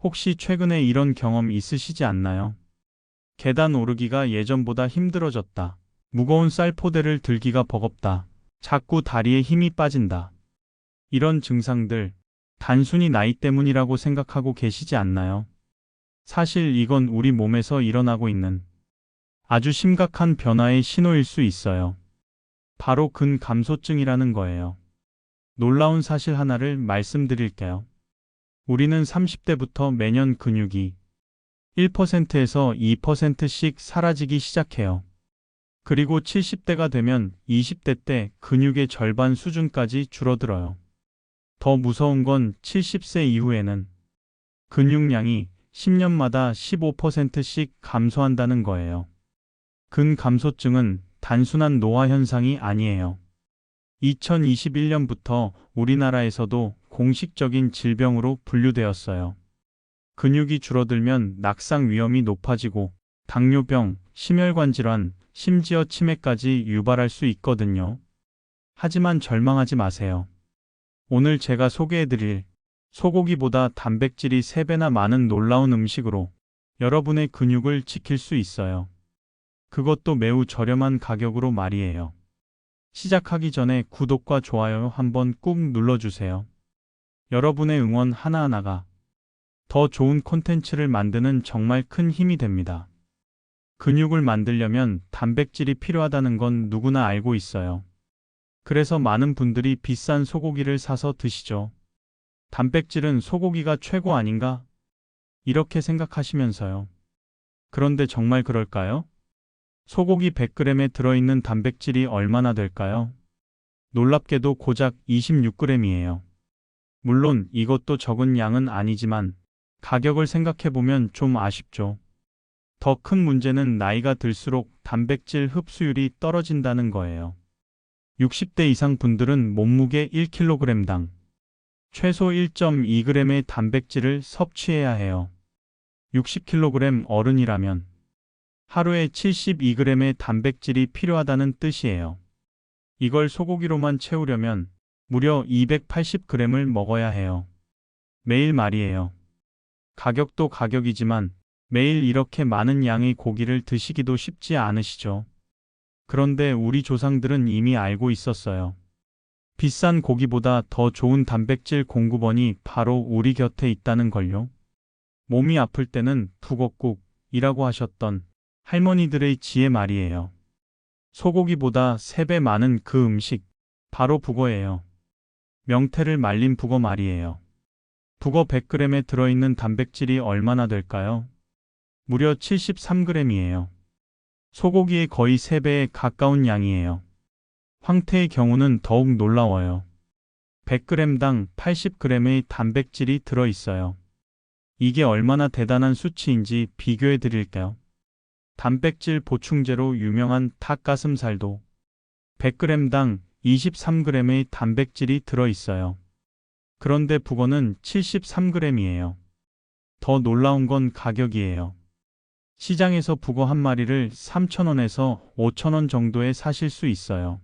혹시 최근에 이런 경험 있으시지 않나요? 계단 오르기가 예전보다 힘들어졌다. 무거운 쌀포대를 들기가 버겁다. 자꾸 다리에 힘이 빠진다. 이런 증상들, 단순히 나이 때문이라고 생각하고 계시지 않나요? 사실 이건 우리 몸에서 일어나고 있는 아주 심각한 변화의 신호일 수 있어요. 바로 근감소증이라는 거예요. 놀라운 사실 하나를 말씀드릴게요. 우리는 30대부터 매년 근육이 1%에서 2%씩 사라지기 시작해요. 그리고 70대가 되면 20대 때 근육의 절반 수준까지 줄어들어요. 더 무서운 건 70세 이후에는 근육량이 10년마다 15%씩 감소한다는 거예요. 근감소증은 단순한 노화 현상이 아니에요. 2021년부터 우리나라에서도 공식적인 질병으로 분류되었어요. 근육이 줄어들면 낙상 위험이 높아지고 당뇨병, 심혈관 질환, 심지어 치매까지 유발할 수 있거든요. 하지만 절망하지 마세요. 오늘 제가 소개해드릴 소고기보다 단백질이 3배나 많은 놀라운 음식으로 여러분의 근육을 지킬 수 있어요. 그것도 매우 저렴한 가격으로 말이에요. 시작하기 전에 구독과 좋아요 한번 꾹 눌러주세요. 여러분의 응원 하나하나가 더 좋은 콘텐츠를 만드는 정말 큰 힘이 됩니다. 근육을 만들려면 단백질이 필요하다는 건 누구나 알고 있어요. 그래서 많은 분들이 비싼 소고기를 사서 드시죠. 단백질은 소고기가 최고 아닌가? 이렇게 생각하시면서요. 그런데 정말 그럴까요? 소고기 100g에 들어있는 단백질이 얼마나 될까요? 놀랍게도 고작 26g이에요. 물론 이것도 적은 양은 아니지만 가격을 생각해보면 좀 아쉽죠. 더 큰 문제는 나이가 들수록 단백질 흡수율이 떨어진다는 거예요. 60대 이상 분들은 몸무게 1kg당 최소 1.2g의 단백질을 섭취해야 해요. 60kg 어른이라면 하루에 72g의 단백질이 필요하다는 뜻이에요. 이걸 소고기로만 채우려면 무려 280g을 먹어야 해요. 매일 말이에요. 가격도 가격이지만 매일 이렇게 많은 양의 고기를 드시기도 쉽지 않으시죠? 그런데 우리 조상들은 이미 알고 있었어요. 비싼 고기보다 더 좋은 단백질 공급원이 바로 우리 곁에 있다는 걸요. 몸이 아플 때는 북엇국이라고 하셨던 할머니들의 지혜 말이에요. 소고기보다 3배 많은 그 음식, 바로 북어예요. 명태를 말린 북어 말이에요. 북어 100g에 들어있는 단백질이 얼마나 될까요? 무려 73g이에요. 소고기의 거의 3배에 가까운 양이에요. 황태의 경우는 더욱 놀라워요. 100g당 80g의 단백질이 들어있어요. 이게 얼마나 대단한 수치인지 비교해 드릴게요. 단백질 보충제로 유명한 닭가슴살도 100g당 23g의 단백질이 들어있어요. 그런데 북어는 73g이에요. 더 놀라운 건 가격이에요. 시장에서 북어 한 마리를 3,000원에서 5,000원 정도에 사실 수 있어요.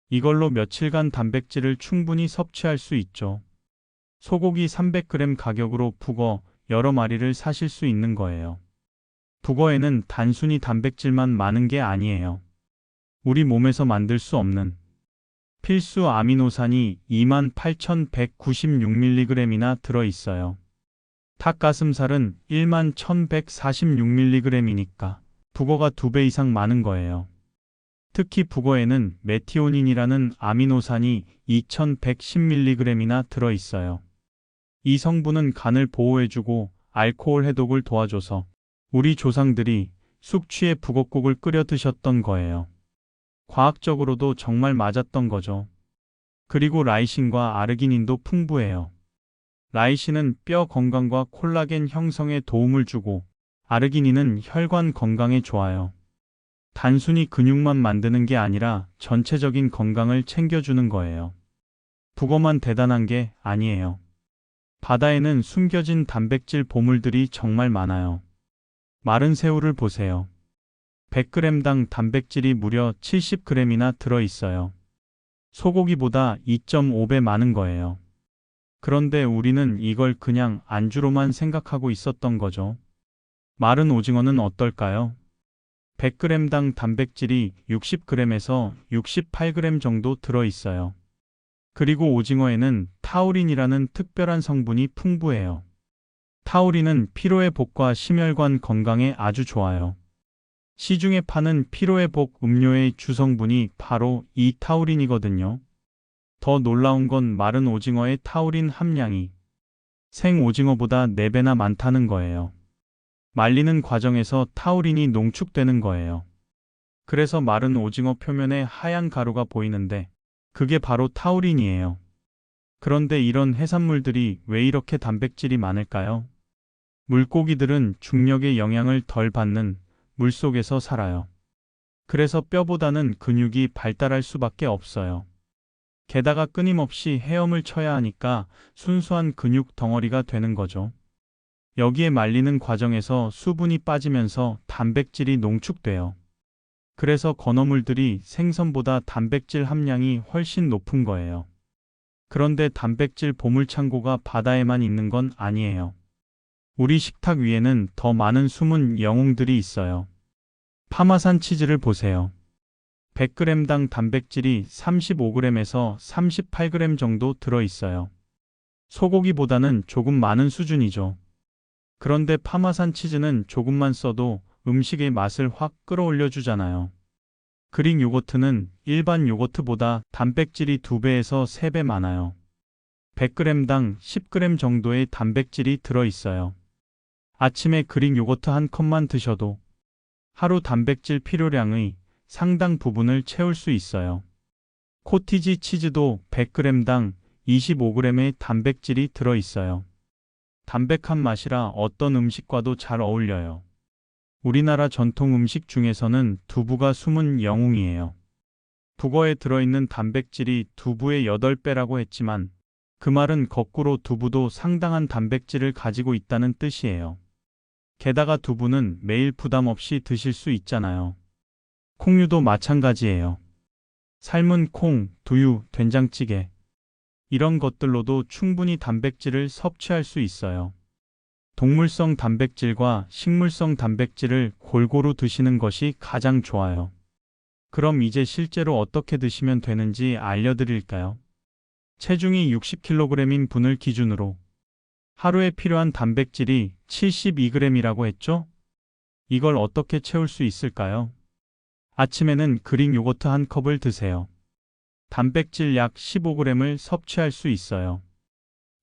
이걸로 며칠간 단백질을 충분히 섭취할 수 있죠. 소고기 300g 가격으로 북어 여러 마리를 사실 수 있는 거예요. 북어에는 단순히 단백질만 많은 게 아니에요. 우리 몸에서 만들 수 없는 필수 아미노산이 28,196mg이나 들어있어요. 닭가슴살은 11,146mg이니까 북어가 2배 이상 많은 거예요. 특히 북어에는 메티오닌이라는 아미노산이 2,110mg이나 들어있어요. 이 성분은 간을 보호해주고 알코올 해독을 도와줘서 우리 조상들이 숙취에 북엇국을 끓여 드셨던 거예요. 과학적으로도 정말 맞았던 거죠. 그리고 라이신과 아르기닌도 풍부해요. 라이신은 뼈 건강과 콜라겐 형성에 도움을 주고 아르기닌은 혈관 건강에 좋아요. 단순히 근육만 만드는 게 아니라 전체적인 건강을 챙겨주는 거예요. 북어만 대단한 게 아니에요. 바다에는 숨겨진 단백질 보물들이 정말 많아요. 마른 새우를 보세요. 100g당 단백질이 무려 70g이나 들어있어요. 소고기보다 2.5배 많은 거예요. 그런데 우리는 이걸 그냥 안주로만 생각하고 있었던 거죠. 마른 오징어는 어떨까요? 100g당 단백질이 60g에서 68g 정도 들어 있어요. 그리고 오징어에는 타우린이라는 특별한 성분이 풍부해요. 타우린은 피로회복과 심혈관 건강에 아주 좋아요. 시중에 파는 피로회복 음료의 주성분이 바로 이 타우린이거든요. 더 놀라운 건 마른 오징어의 타우린 함량이 생 오징어보다 4배나 많다는 거예요. 말리는 과정에서 타우린이 농축되는 거예요. 그래서 마른 오징어 표면에 하얀 가루가 보이는데 그게 바로 타우린이에요. 그런데 이런 해산물들이 왜 이렇게 단백질이 많을까요? 물고기들은 중력의 영향을 덜 받는 물속에서 살아요. 그래서 뼈보다는 근육이 발달할 수밖에 없어요. 게다가 끊임없이 헤엄을 쳐야 하니까 순수한 근육 덩어리가 되는 거죠. 여기에 말리는 과정에서 수분이 빠지면서 단백질이 농축돼요. 그래서 건어물들이 생선보다 단백질 함량이 훨씬 높은 거예요. 그런데 단백질 보물창고가 바다에만 있는 건 아니에요. 우리 식탁 위에는 더 많은 숨은 영웅들이 있어요. 파마산 치즈를 보세요. 100g당 단백질이 35g에서 38g 정도 들어 있어요. 소고기보다는 조금 많은 수준이죠. 그런데 파마산 치즈는 조금만 써도 음식의 맛을 확 끌어올려 주잖아요. 그릭 요거트는 일반 요거트보다 단백질이 2배에서 3배 많아요. 100g당 10g 정도의 단백질이 들어 있어요. 아침에 그릭 요거트 한 컵만 드셔도 하루 단백질 필요량의 상당 부분을 채울 수 있어요. 코티지 치즈도 100g당 25g의 단백질이 들어 있어요. 담백한 맛이라 어떤 음식과도 잘 어울려요. 우리나라 전통 음식 중에서는 두부가 숨은 영웅이에요. 북어에 들어있는 단백질이 두부의 8배라고 했지만 그 말은 거꾸로 두부도 상당한 단백질을 가지고 있다는 뜻이에요. 게다가 두부는 매일 부담 없이 드실 수 있잖아요. 콩류도 마찬가지예요. 삶은 콩, 두유, 된장찌개 이런 것들로도 충분히 단백질을 섭취할 수 있어요. 동물성 단백질과 식물성 단백질을 골고루 드시는 것이 가장 좋아요. 그럼 이제 실제로 어떻게 드시면 되는지 알려드릴까요? 체중이 60kg인 분을 기준으로 하루에 필요한 단백질이 72g이라고 했죠? 이걸 어떻게 채울 수 있을까요? 아침에는 그릭 요거트 한 컵을 드세요. 단백질 약 15g을 섭취할 수 있어요.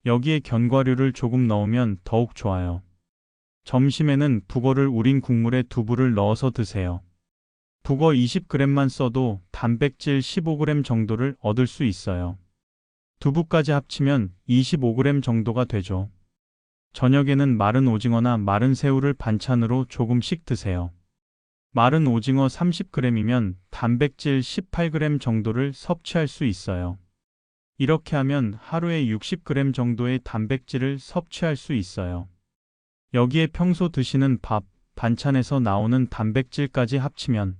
여기에 견과류를 조금 넣으면 더욱 좋아요. 점심에는 북어를 우린 국물에 두부를 넣어서 드세요. 북어 20g만 써도 단백질 15g 정도를 얻을 수 있어요. 두부까지 합치면 25g 정도가 되죠. 저녁에는 마른 오징어나 마른 새우를 반찬으로 조금씩 드세요. 마른 오징어 30g이면 단백질 18g 정도를 섭취할 수 있어요. 이렇게 하면 하루에 60g 정도의 단백질을 섭취할 수 있어요. 여기에 평소 드시는 밥, 반찬에서 나오는 단백질까지 합치면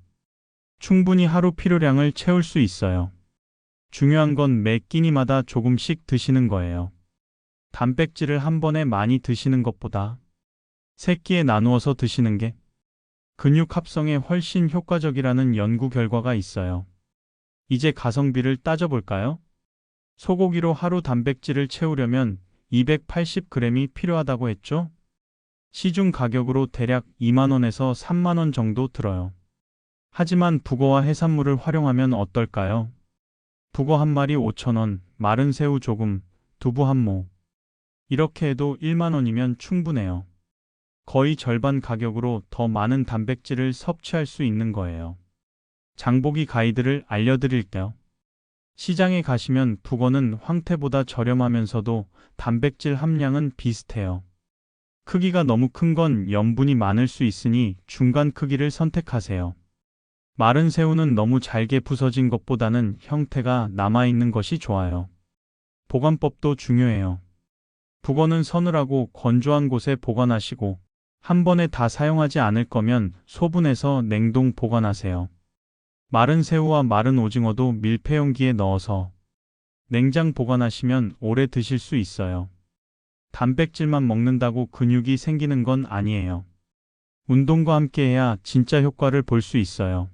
충분히 하루 필요량을 채울 수 있어요. 중요한 건 매 끼니마다 조금씩 드시는 거예요. 단백질을 한 번에 많이 드시는 것보다 세 끼에 나누어서 드시는 게 근육 합성에 훨씬 효과적이라는 연구 결과가 있어요. 이제 가성비를 따져볼까요? 소고기로 하루 단백질을 채우려면 280g이 필요하다고 했죠? 시중 가격으로 대략 2만원에서 3만원 정도 들어요. 하지만 북어와 해산물을 활용하면 어떨까요? 북어 한 마리 5,000원, 마른 새우 조금, 두부 한 모. 이렇게 해도 1만원이면 충분해요. 거의 절반 가격으로 더 많은 단백질을 섭취할 수 있는 거예요. 장보기 가이드를 알려드릴게요. 시장에 가시면 북어는 황태보다 저렴하면서도 단백질 함량은 비슷해요. 크기가 너무 큰 건 염분이 많을 수 있으니 중간 크기를 선택하세요. 마른 새우는 너무 잘게 부서진 것보다는 형태가 남아있는 것이 좋아요. 보관법도 중요해요. 북어는 서늘하고 건조한 곳에 보관하시고 한 번에 다 사용하지 않을 거면 소분해서 냉동 보관하세요. 마른 새우와 마른 오징어도 밀폐용기에 넣어서 냉장 보관하시면 오래 드실 수 있어요. 단백질만 먹는다고 근육이 생기는 건 아니에요. 운동과 함께 해야 진짜 효과를 볼 수 있어요.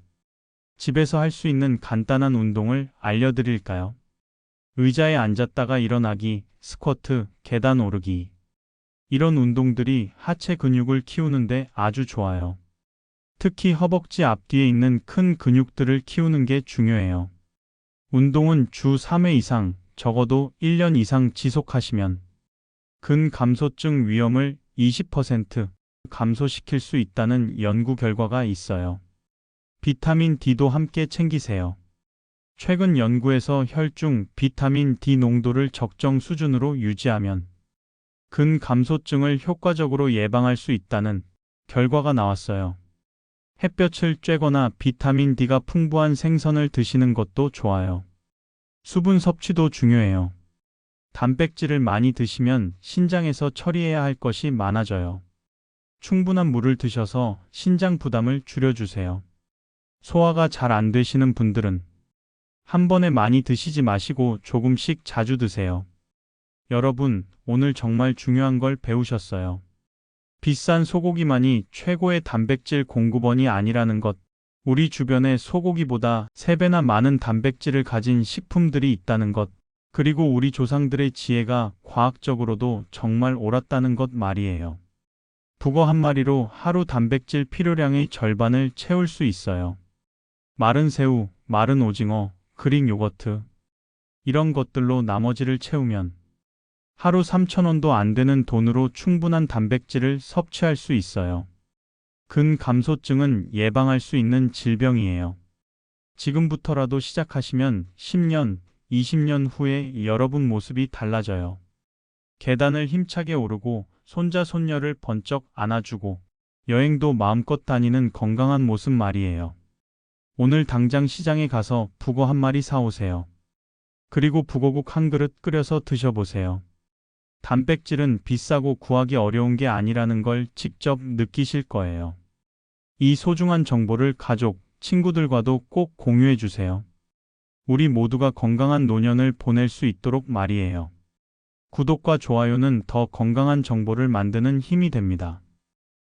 집에서 할 수 있는 간단한 운동을 알려드릴까요? 의자에 앉았다가 일어나기, 스쿼트, 계단 오르기. 이런 운동들이 하체 근육을 키우는데 아주 좋아요. 특히 허벅지 앞뒤에 있는 큰 근육들을 키우는 게 중요해요. 운동은 주 3회 이상, 적어도 1년 이상 지속하시면 근감소증 위험을 20% 감소시킬 수 있다는 연구 결과가 있어요. 비타민 D도 함께 챙기세요. 최근 연구에서 혈중 비타민 D 농도를 적정 수준으로 유지하면 근감소증을 효과적으로 예방할 수 있다는 결과가 나왔어요. 햇볕을 쬐거나 비타민 D가 풍부한 생선을 드시는 것도 좋아요. 수분 섭취도 중요해요. 단백질을 많이 드시면 신장에서 처리해야 할 것이 많아져요. 충분한 물을 드셔서 신장 부담을 줄여주세요. 소화가 잘 안 되시는 분들은 한 번에 많이 드시지 마시고 조금씩 자주 드세요. 여러분, 오늘 정말 중요한 걸 배우셨어요. 비싼 소고기만이 최고의 단백질 공급원이 아니라는 것. 우리 주변에 소고기보다 3배나 많은 단백질을 가진 식품들이 있다는 것. 그리고 우리 조상들의 지혜가 과학적으로도 정말 옳았다는 것 말이에요. 북어 한 마리로 하루 단백질 필요량의 절반을 채울 수 있어요. 마른 새우, 마른 오징어, 그릭 요거트. 이런 것들로 나머지를 채우면 하루 3,000원도 안 되는 돈으로 충분한 단백질을 섭취할 수 있어요. 근감소증은 예방할 수 있는 질병이에요. 지금부터라도 시작하시면 10년, 20년 후에 여러분 모습이 달라져요. 계단을 힘차게 오르고 손자 손녀를 번쩍 안아주고 여행도 마음껏 다니는 건강한 모습 말이에요. 오늘 당장 시장에 가서 북어 한 마리 사오세요. 그리고 북어국 한 그릇 끓여서 드셔보세요. 단백질은 비싸고 구하기 어려운 게 아니라는 걸 직접 느끼실 거예요. 이 소중한 정보를 가족, 친구들과도 꼭 공유해 주세요. 우리 모두가 건강한 노년을 보낼 수 있도록 말이에요. 구독과 좋아요는 더 건강한 정보를 만드는 힘이 됩니다.